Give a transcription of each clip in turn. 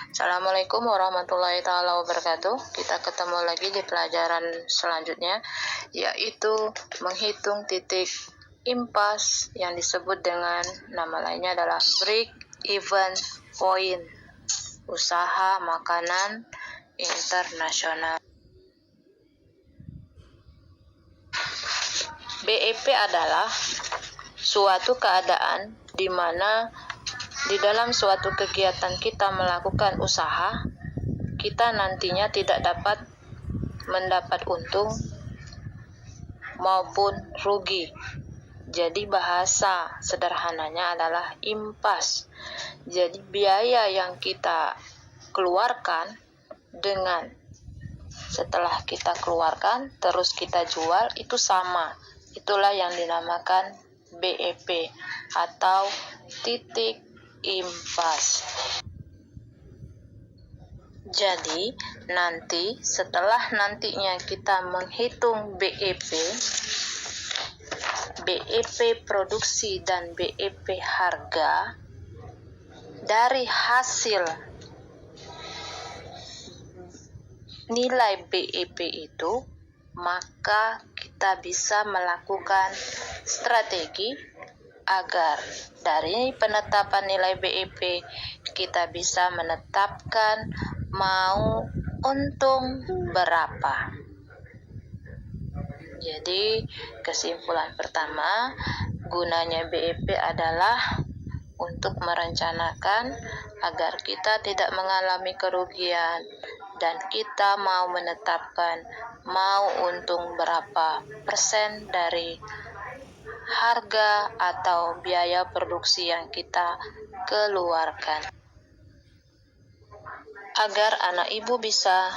Assalamualaikum warahmatullahi taala wabarakatuh. Kita ketemu lagi di pelajaran selanjutnya, yaitu menghitung titik impas yang disebut dengan nama lainnya adalah break even point, usaha makanan internasional. BEP adalah suatu keadaan di mana di dalam suatu kegiatan kita melakukan usaha, kita nantinya tidak dapat mendapat untung maupun rugi. Jadi bahasa sederhananya adalah impas. Jadi biaya yang kita keluarkan dengan setelah kita keluarkan terus kita jual itu sama. Itulah yang dinamakan BEP atau titik impas. Jadi nanti setelah nantinya kita menghitung BEP produksi dan BEP harga, dari hasil nilai BEP itu maka kita bisa melakukan strategi agar dari penetapan nilai BEP kita bisa menetapkan mau untung berapa. Jadi kesimpulan pertama, gunanya BEP adalah untuk merencanakan agar kita tidak mengalami kerugian dan kita mau menetapkan mau untung berapa persen dari harga atau biaya produksi yang kita keluarkan. Agar anak ibu bisa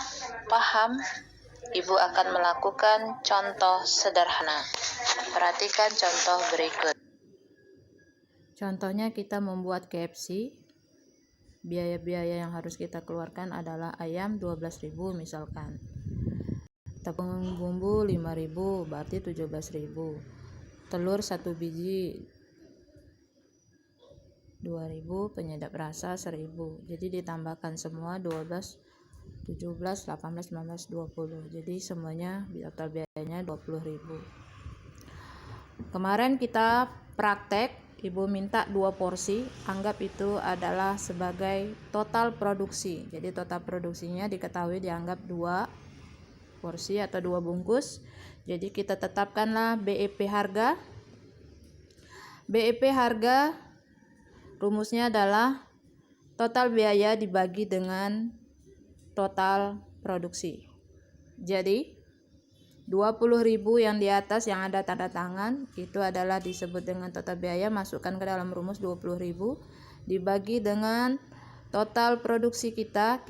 paham, ibu akan melakukan contoh sederhana. Perhatikan contoh berikut. Contohnya kita membuat KFC. Biaya-biaya yang harus kita keluarkan adalah ayam 12.000 misalkan. Tepung bumbu 5.000 berarti 17.000. Telur 1 biji 2.000, penyedap rasa 1.000. Jadi ditambahkan semua 12, 17, 18, 19, 20. Jadi semuanya total biayanya 20.000. Kemarin kita praktek, ibu minta 2 porsi, anggap itu adalah sebagai total produksi. Jadi total produksinya diketahui dianggap 2 porsi atau 2 bungkus. Jadi kita tetapkanlah BEP harga. BEP harga rumusnya adalah total biaya dibagi dengan total produksi. Jadi 20.000 yang di atas yang ada tanda tangan itu adalah disebut dengan total biaya, masukkan ke dalam rumus 20.000 dibagi dengan total produksi kita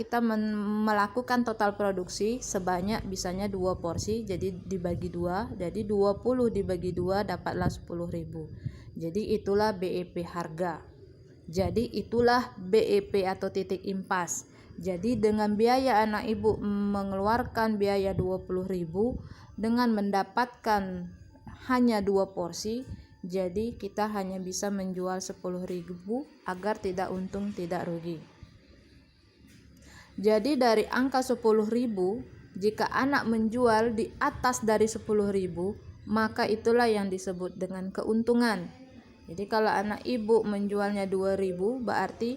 melakukan total produksi sebanyak bisanya 2 porsi, jadi dibagi 2, jadi 20 dibagi 2 dapatlah 10.000. Jadi itulah BEP harga. Jadi itulah BEP atau titik impas. Jadi dengan biaya anak ibu mengeluarkan biaya 20.000 dengan mendapatkan hanya 2 porsi, jadi kita hanya bisa menjual 10.000 agar tidak untung tidak rugi. Jadi dari angka 10.000, jika anak menjual di atas dari 10.000, maka itulah yang disebut dengan keuntungan. Jadi kalau anak ibu menjualnya 2.000, berarti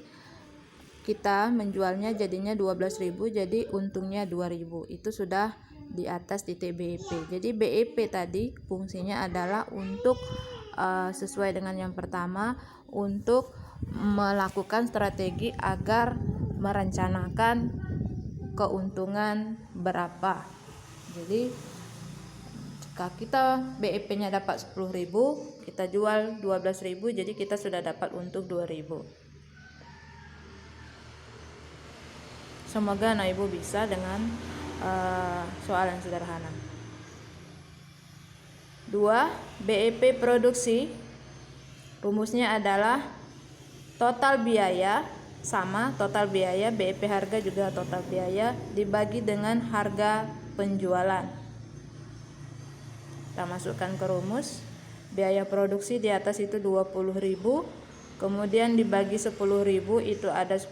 kita menjualnya jadinya 12.000, jadi untungnya 2.000. Itu sudah di atas titik BEP. Jadi BEP tadi fungsinya adalah untuk sesuai dengan yang pertama, untuk melakukan strategi agar merencanakan keuntungan berapa. Jadi jika kita BEP-nya dapat 10.000, kita jual 12.000, jadi kita sudah dapat untung 2.000. Semoga anak ibu bisa dengan soal yang sederhana. 2. BEP produksi rumusnya adalah total biaya sama total biaya, BEP harga juga total biaya dibagi dengan harga penjualan. Kita masukkan ke rumus, biaya produksi di atas itu 20.000, kemudian dibagi 10.000 itu ada 10.000,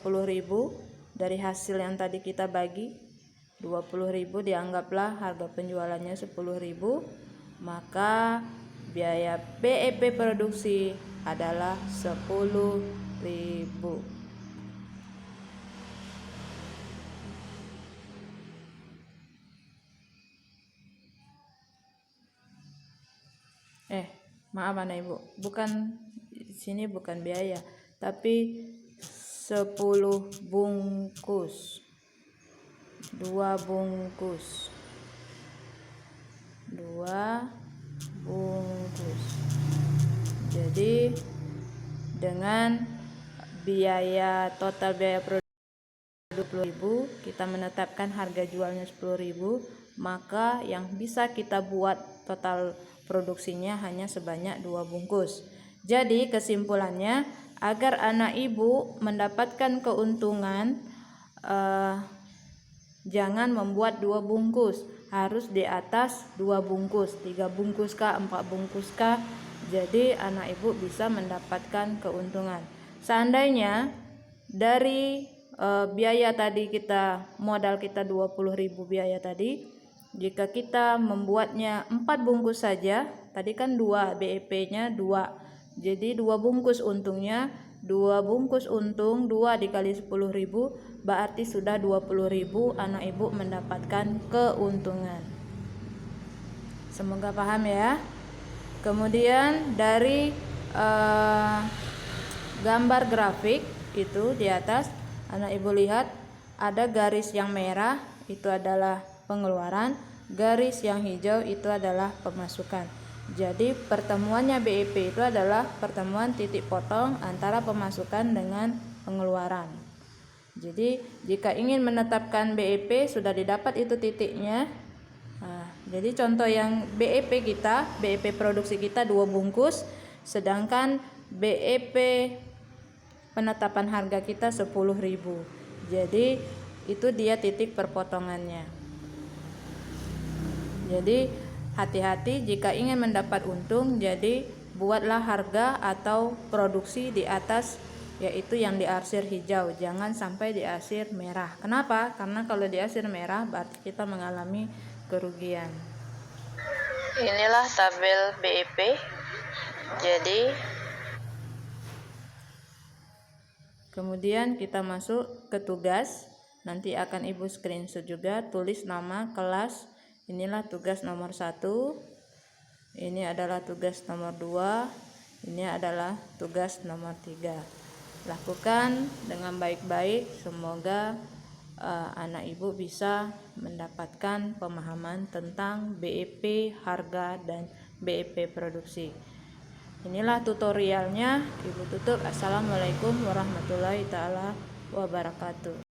dari hasil yang tadi kita bagi 20.000 dianggaplah harga penjualannya 10.000, maka biaya BEP produksi adalah 10.000. Maaf anak ibu, bukan sini bukan biaya, tapi 10 bungkus, 2 bungkus. Jadi dengan biaya total biaya produksi 20.000, kita menetapkan harga jualnya 10.000, maka yang bisa kita buat total produksinya hanya sebanyak 2 bungkus. Jadi kesimpulannya, agar anak ibu mendapatkan keuntungan, jangan membuat 2 bungkus, harus di atas 2 bungkus, 3 bungkus kah, 4 bungkus kah. Jadi anak ibu bisa mendapatkan keuntungan. Seandainya dari biaya tadi modal kita 20.000 biaya tadi, jika kita membuatnya 4 bungkus saja, tadi kan 2 BEP-nya 2, jadi 2 bungkus untungnya, 2 bungkus untung 2 dikali 10.000 berarti sudah 20.000 anak ibu mendapatkan keuntungan. Semoga paham ya. Kemudian dari gambar grafik itu di atas, anak ibu lihat ada garis yang merah, itu adalah pengeluaran, garis yang hijau itu adalah pemasukan. Jadi pertemuannya BEP itu adalah pertemuan titik potong antara pemasukan dengan pengeluaran. Jadi jika ingin menetapkan BEP sudah didapat itu titiknya. Jadi contoh yang BEP produksi kita 2 bungkus, sedangkan BEP penetapan harga kita 10.000. Jadi itu dia titik perpotongannya. Jadi hati-hati jika ingin mendapat untung, jadi buatlah harga atau produksi di atas, yaitu yang diarsir hijau, jangan sampai diarsir merah. Kenapa? Karena kalau diarsir merah berarti kita mengalami kerugian. Inilah tabel BEP. Jadi kemudian kita masuk ke tugas. Nanti akan ibu screenshot juga, tulis nama, kelas. Inilah tugas nomor 1. Ini adalah tugas nomor 2. Ini adalah tugas nomor 3. Lakukan dengan baik-baik. Semoga anak ibu bisa mendapatkan pemahaman tentang BEP harga dan BEP produksi. Inilah tutorialnya. Ibu tutup. Assalamualaikum warahmatullahi taala wabarakatuh.